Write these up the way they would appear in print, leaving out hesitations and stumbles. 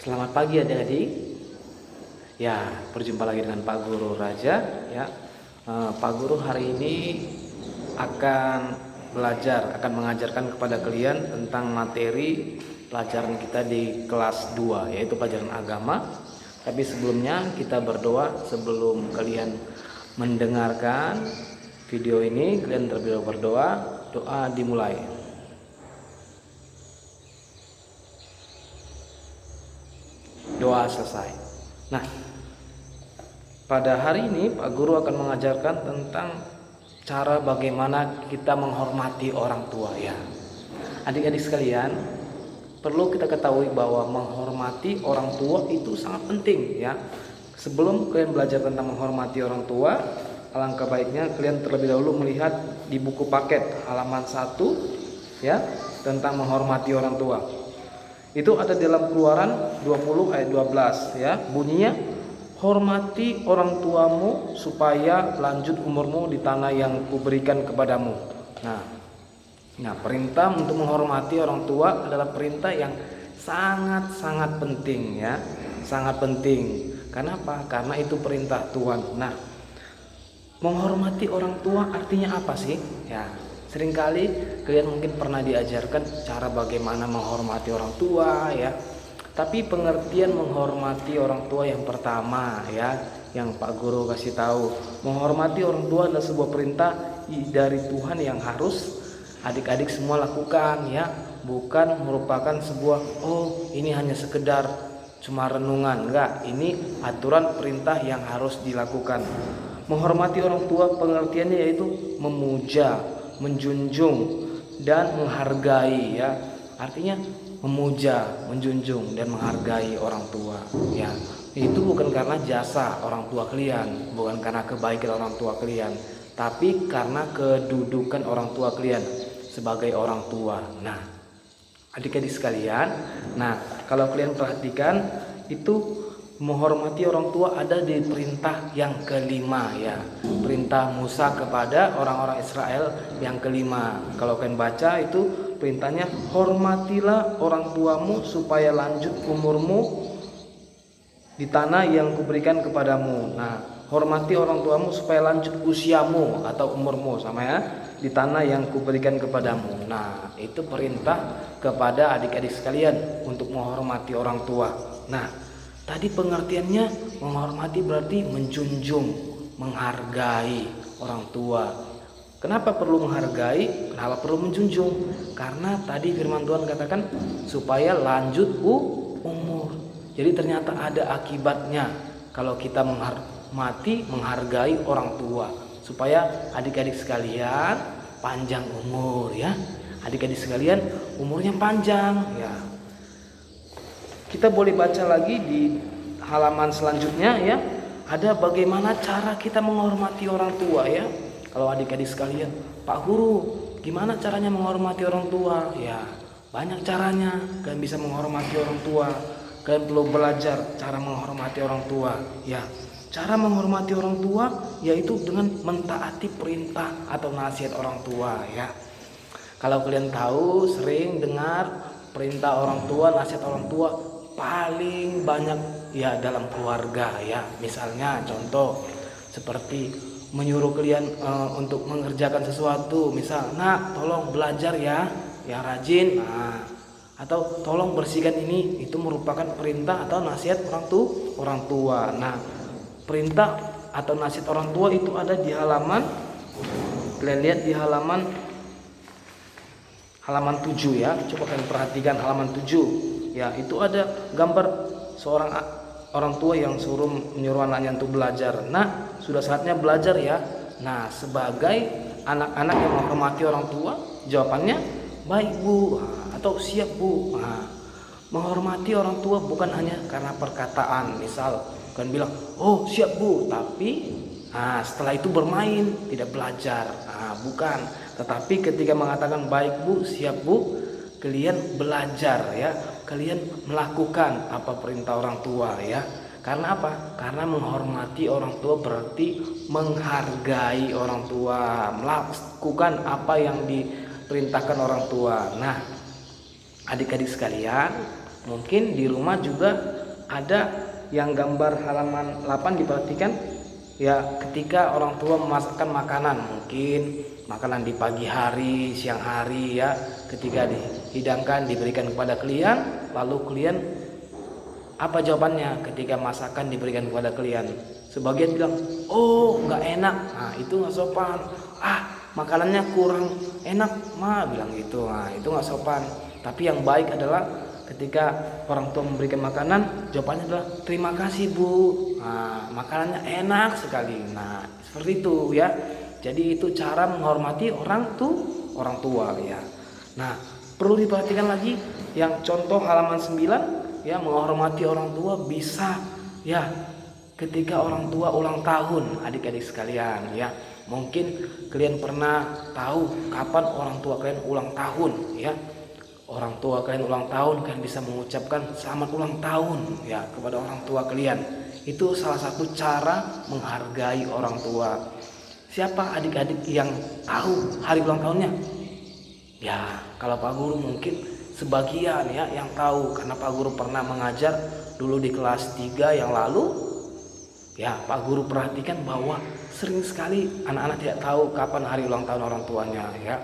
Selamat pagi adik-adik. Ya, berjumpa lagi dengan Pak Guru Raja. Ya, Pak Guru hari ini akan mengajarkan kepada kalian tentang materi pelajaran kita di kelas 2, yaitu pelajaran agama. Tapi sebelumnya kita berdoa sebelum kalian mendengarkan video ini. Kalian terlebih dahulu berdoa. Doa dimulai. Doa selesai. Nah, pada hari ini Pak Guru akan mengajarkan tentang cara bagaimana kita menghormati orang tua ya. Adik-adik sekalian, perlu kita ketahui bahwa menghormati orang tua itu sangat penting ya. Sebelum kalian belajar tentang menghormati orang tua, alangkah baiknya kalian terlebih dahulu melihat di buku paket halaman 1 ya, tentang menghormati orang tua. Itu ada dalam Keluaran 20 ayat 12 ya. Bunyinya, hormati orang tuamu supaya lanjut umurmu di tanah yang kuberikan kepadamu. Nah, perintah untuk menghormati orang tua adalah perintah yang sangat-sangat penting ya. Sangat penting. Kenapa? Karena itu perintah Tuhan. Nah, menghormati orang tua artinya apa sih? Ya, seringkali kalian mungkin pernah diajarkan cara bagaimana menghormati orang tua ya. Tapi pengertian menghormati orang tua yang pertama ya, yang Pak Guru kasih tahu, menghormati orang tua adalah sebuah perintah dari Tuhan yang harus adik-adik semua lakukan ya. Bukan merupakan sebuah ini hanya sekedar cuma renungan, enggak. Ini aturan perintah yang harus dilakukan. Menghormati orang tua pengertiannya yaitu memuja, menjunjung dan menghargai ya. Artinya memuja, menjunjung dan menghargai orang tua ya. Itu bukan karena jasa orang tua kalian, bukan karena kebaikan orang tua kalian, tapi karena kedudukan orang tua kalian sebagai orang tua. Nah, adik-adik sekalian, kalau kalian perhatikan itu menghormati orang tua ada di perintah yang kelima ya. Perintah Musa kepada orang-orang Israel yang kelima. Kalau kalian baca itu perintahnya, hormatilah orang tuamu supaya lanjut umurmu di tanah yang kuberikan kepadamu. Nah, hormati orang tuamu supaya lanjut usiamu atau umurmu sama ya, di tanah yang kuberikan kepadamu. Nah, itu perintah kepada adik-adik sekalian untuk menghormati orang tua. Nah, tadi pengertiannya menghormati berarti menjunjung, menghargai orang tua. Kenapa perlu menghargai? Kenapa perlu menjunjung? Karena tadi firman Tuhan katakan supaya lanjut umur. Jadi ternyata ada akibatnya kalau kita menghormati, menghargai orang tua, supaya adik-adik sekalian panjang umur ya. Adik-adik sekalian umurnya panjang ya. Kita boleh baca lagi di halaman selanjutnya ya. Ada bagaimana cara kita menghormati orang tua ya. Kalau adik-adik sekalian, Pak Guru, gimana caranya menghormati orang tua? Ya, banyak caranya. Kalian bisa menghormati orang tua. Kalian perlu belajar cara menghormati orang tua ya. Cara menghormati orang tua yaitu dengan mentaati perintah atau nasihat orang tua ya. Kalau kalian tahu, sering dengar perintah orang tua, nasihat orang tua paling banyak ya dalam keluarga ya. Misalnya contoh seperti menyuruh kalian untuk mengerjakan sesuatu, misal, nak tolong belajar ya, yang rajin. Nah, atau tolong bersihkan ini, itu merupakan perintah atau nasihat orang tua. Nah, perintah atau nasihat orang tua itu ada di halaman, kalian lihat di halaman 7 ya. Coba kalian perhatikan halaman 7 ya. Itu ada gambar seorang orang tua yang menyuruh anaknya untuk belajar. Nah, sudah saatnya belajar ya. Nah, sebagai anak-anak yang menghormati orang tua, jawabannya baik bu, atau siap bu. Nah, menghormati orang tua bukan hanya karena perkataan. Misal kan bilang, oh siap bu, tapi setelah itu bermain, tidak belajar. Bukan. Tetapi ketika mengatakan baik bu, siap bu, kalian belajar ya. Kalian melakukan apa perintah orang tua ya. Karena apa? Karena menghormati orang tua berarti menghargai orang tua, melakukan apa yang diperintahkan orang tua. Nah, adik-adik sekalian, Mungkin di rumah juga ada yang gambar halaman 8 diperhatikan ya, ketika orang tua memasakkan makanan, mungkin makanan di pagi hari, siang hari ya, ketika dihidangkan diberikan kepada klien, lalu klien apa jawabannya ketika masakan diberikan kepada klien? Sebagian bilang, oh nggak enak. Nah itu nggak sopan. Makanannya kurang enak, ma bilang gitu. Nah itu nggak sopan. Tapi yang baik adalah ketika orang tua memberikan makanan, jawabannya adalah terima kasih bu. Nah makanannya enak sekali. Nah seperti itu ya. Jadi itu cara menghormati orang tua ya. Nah perlu diperhatikan lagi yang contoh halaman 9. Ya, menghormati orang tua bisa ya ketika orang tua ulang tahun, adik-adik sekalian ya. Mungkin kalian pernah tahu kapan orang tua kalian ulang tahun ya. Orang tua kalian ulang tahun, kalian bisa mengucapkan selamat ulang tahun ya kepada orang tua kalian. Itu salah satu cara menghargai orang tua. Siapa adik-adik yang tahu hari ulang tahunnya? Ya, kalau Pak Guru mungkin sebagian ya yang tahu, karena Pak Guru pernah mengajar dulu di kelas 3 yang lalu. Ya, Pak Guru perhatikan bahwa sering sekali anak-anak tidak tahu kapan hari ulang tahun orang tuanya ya.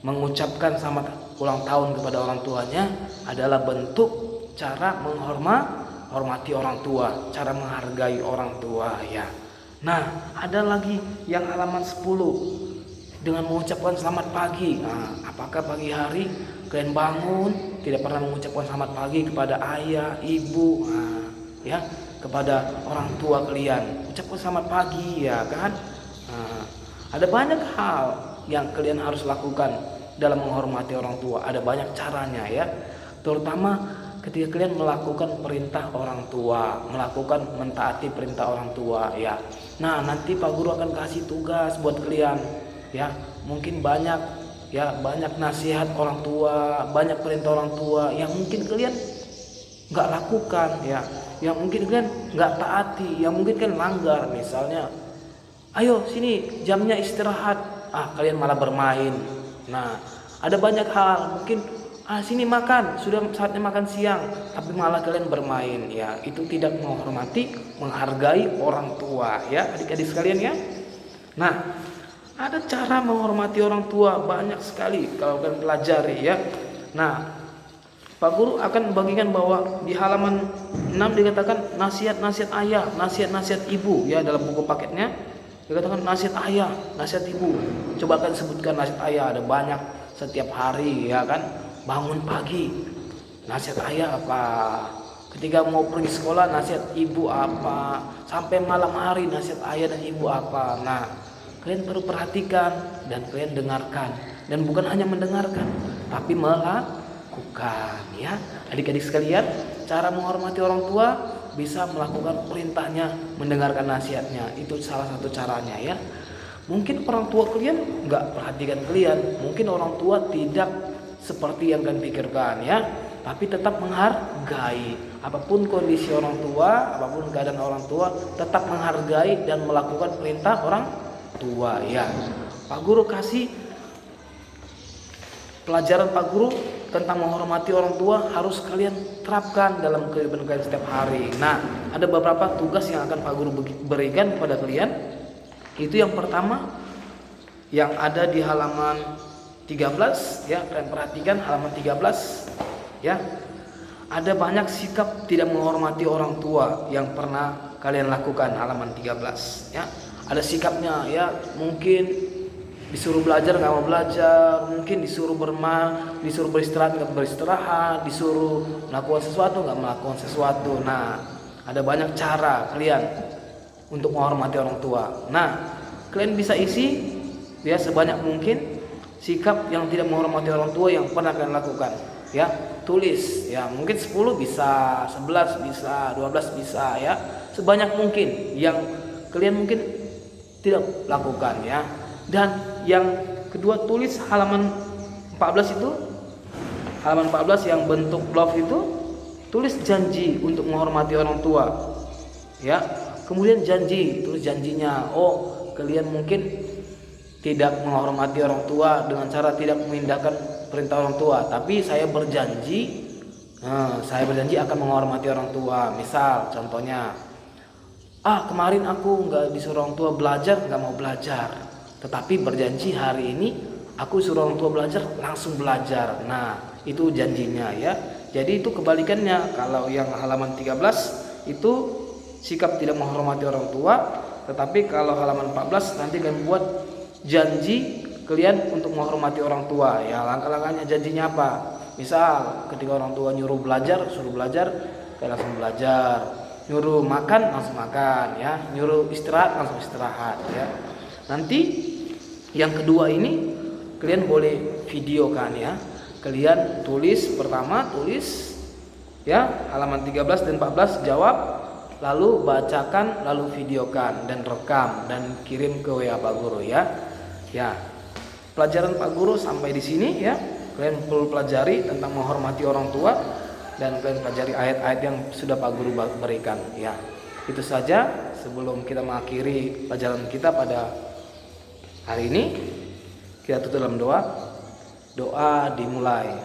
Mengucapkan selamat ulang tahun kepada orang tuanya adalah bentuk cara menghormati orang tua, cara menghargai orang tua ya. Nah, ada lagi yang halaman 10 dengan mengucapkan selamat pagi. Nah, apakah pagi hari kalian bangun tidak pernah mengucapkan selamat pagi kepada ayah, ibu, ya, kepada orang tua kalian? Ucapkan selamat pagi ya kan? Ada banyak hal yang kalian harus lakukan dalam menghormati orang tua. Ada banyak caranya ya. Terutama ketika kalian melakukan perintah orang tua, melakukan mentaati perintah orang tua ya. Nah, nanti Pak Guru akan kasih tugas buat kalian ya. Mungkin banyak nasihat orang tua, banyak perintah orang tua yang mungkin kalian nggak lakukan ya, yang mungkin kalian nggak taati, yang mungkin kalian langgar. Misalnya, ayo sini jamnya istirahat, kalian malah bermain. Nah ada banyak hal, mungkin sini makan, sudah saatnya makan siang, tapi malah kalian bermain ya. Itu tidak menghargai orang tua ya, adik-adik sekalian ya. Nah, ada cara menghormati orang tua banyak sekali kalau kalian pelajari ya. Nah, Pak Guru akan bagikan bahwa di halaman 6 dikatakan nasihat-nasihat ayah, nasihat-nasihat ibu ya, dalam buku paketnya dikatakan nasihat ayah, nasihat ibu. Coba kalian sebutkan nasihat ayah, ada banyak setiap hari ya kan. Bangun pagi, nasihat ayah apa? Ketika mau pergi sekolah, nasihat ibu apa? Sampai malam hari, nasihat ayah dan ibu apa? Nah, kalian perlu perhatikan dan kalian dengarkan, dan bukan hanya mendengarkan tapi melakukan ya. Adik-adik sekalian, cara menghormati orang tua bisa melakukan perintahnya, mendengarkan nasihatnya. Itu salah satu caranya ya. Mungkin orang tua kalian nggak perhatikan kalian, mungkin orang tua tidak seperti yang kalian pikirkan ya, tapi tetap menghargai. Apapun kondisi orang tua, apapun keadaan orang tua, tetap menghargai dan melakukan perintah orang tua ya. Pak Guru kasih pelajaran Pak Guru tentang menghormati orang tua harus kalian terapkan dalam kehidupan kalian setiap hari. Nah, ada beberapa tugas yang akan Pak Guru berikan kepada kalian. Itu yang pertama yang ada di halaman 13 ya, kalian perhatikan halaman 13 ya. Ada banyak sikap tidak menghormati orang tua yang pernah kalian lakukan, halaman 13 ya. Ada sikapnya ya, mungkin disuruh belajar nggak mau belajar, mungkin disuruh beristirahat nggak beristirahat, disuruh melakukan sesuatu nggak melakukan sesuatu. Nah, ada banyak cara kalian untuk menghormati orang tua. Nah, kalian bisa isi ya sebanyak mungkin sikap yang tidak menghormati orang tua yang pernah kalian lakukan ya. Tulis ya, mungkin 10 bisa, 11 bisa, 12 bisa ya, sebanyak mungkin yang kalian mungkin tidak lakukan ya. Dan yang kedua, tulis halaman 14 itu, halaman 14 yang bentuk love itu, tulis janji untuk menghormati orang tua ya. Kemudian janji, tulis janjinya. Oh, kalian mungkin tidak menghormati orang tua dengan cara tidak mengindahkan perintah orang tua, tapi saya berjanji Saya berjanji akan menghormati orang tua. Misal contohnya, kemarin aku nggak disuruh orang tua belajar, nggak mau belajar, tetapi berjanji hari ini aku suruh orang tua belajar, langsung belajar. Nah, itu janjinya ya. Jadi itu kebalikannya. Kalau yang halaman 13 itu sikap tidak menghormati orang tua, tetapi kalau halaman 14 nanti kalian buat janji kalian untuk menghormati orang tua. Ya, langkah-langkahnya janjinya apa? Misal ketika orang tua nyuruh belajar, suruh belajar, kalian langsung belajar. Nyuruh makan, langsung makan ya. Nyuruh istirahat, langsung istirahat ya. Nanti yang kedua ini kalian boleh videokan ya. Kalian tulis pertama, tulis ya halaman 13 dan 14 jawab, lalu bacakan, lalu videokan dan rekam dan kirim ke WA Pak Guru ya. Ya. Pelajaran Pak Guru sampai di sini ya. Kalian perlu pelajari tentang menghormati orang tua dan kalian pelajari ayat-ayat yang sudah Pak Guru berikan ya. Itu saja sebelum kita mengakhiri pelajaran kita pada hari ini. Kita tutup dalam doa. Doa dimulai.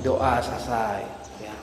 Doa selesai ya.